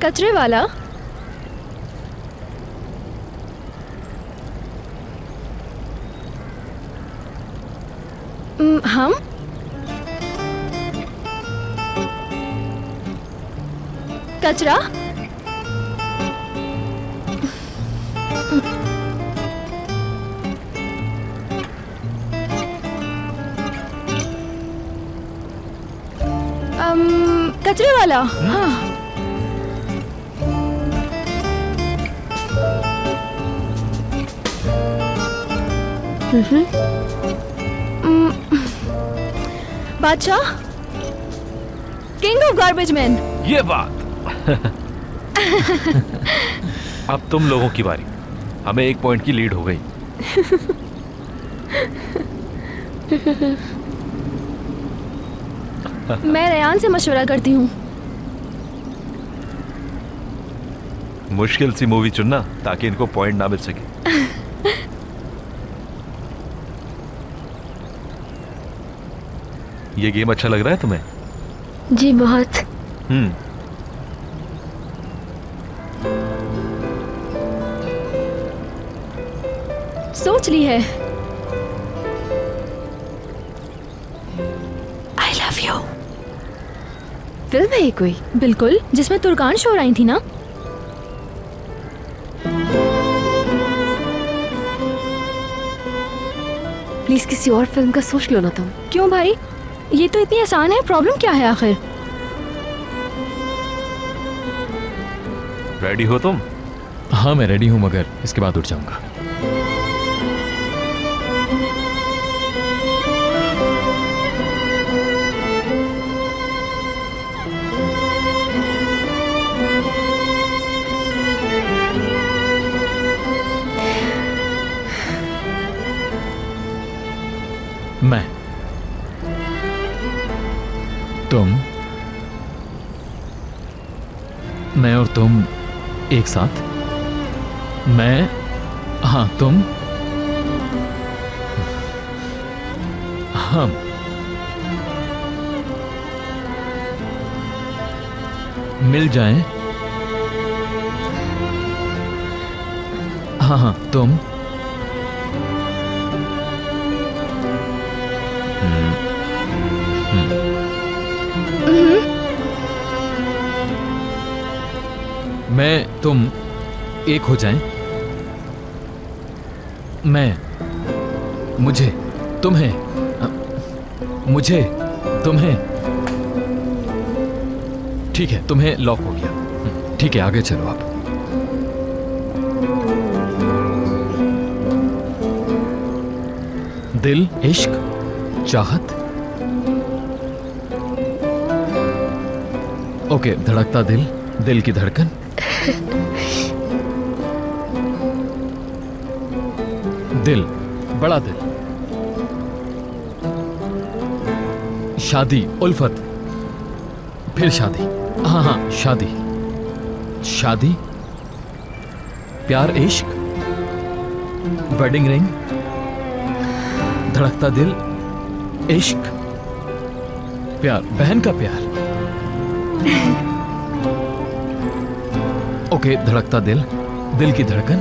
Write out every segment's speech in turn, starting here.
कचरे वाला? हम? कचरा? कचरे वाला? हाँ। बादशाह, किंग ऑफ गार्बेज मैन। ये बात। अब तुम लोगों की बारी। हमें 1 पॉइंट की लीड हो गई। मैं रेयान से मशवरा करती हूँ। मुश्किल सी मूवी चुनना ताकि इनको पॉइंट ना मिल सके। ये गेम अच्छा लग रहा है तुम्हें? जी बहुत। सोच ली है। I love you। फिल्म है कोई? बिल्कुल, जिसमें तुर्कान शोर आई थी ना। प्लीज किसी और फिल्म का सोच लो ना तुम। क्यों भाई, ये तो इतनी आसान है, प्रॉब्लम क्या है आखिर? रेडी हो तुम? हाँ मैं रेडी हूँ, मगर इसके बाद उठ जाऊंगा। मैं, तुम, मैं और तुम एक साथ। मैं, हाँ तुम, हम। मिल जाएं। हाँ हाँ तुम, मैं, तुम एक हो जाएं। मैं, मुझे, तुम्हें, मुझे, तुम्हें। ठीक है, तुम्हें लॉक हो गया। ठीक है, आगे चलो आप। दिल, इश्क, चाहत। ओके, धड़कता दिल, दिल की धड़कन। दिल, बड़ा दिल। शादी, उल्फत। फिर शादी। हाँ हाँ शादी। शादी, प्यार, इश्क, वेडिंग रिंग, धड़कता दिल, इश्क, प्यार, बहन का प्यार। ओके, धड़कता दिल, दिल की धड़कन।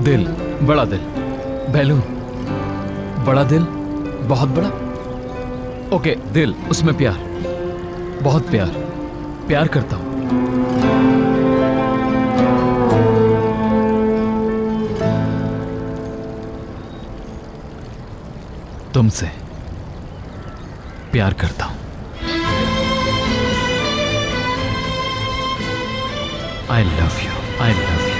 दिल, बड़ा दिल, बैलून, बड़ा दिल, बहुत बड़ा। ओके, दिल, उसमें प्यार, बहुत प्यार, प्यार करता हूं। तुमसे प्यार करता हूं। I love you. I love you.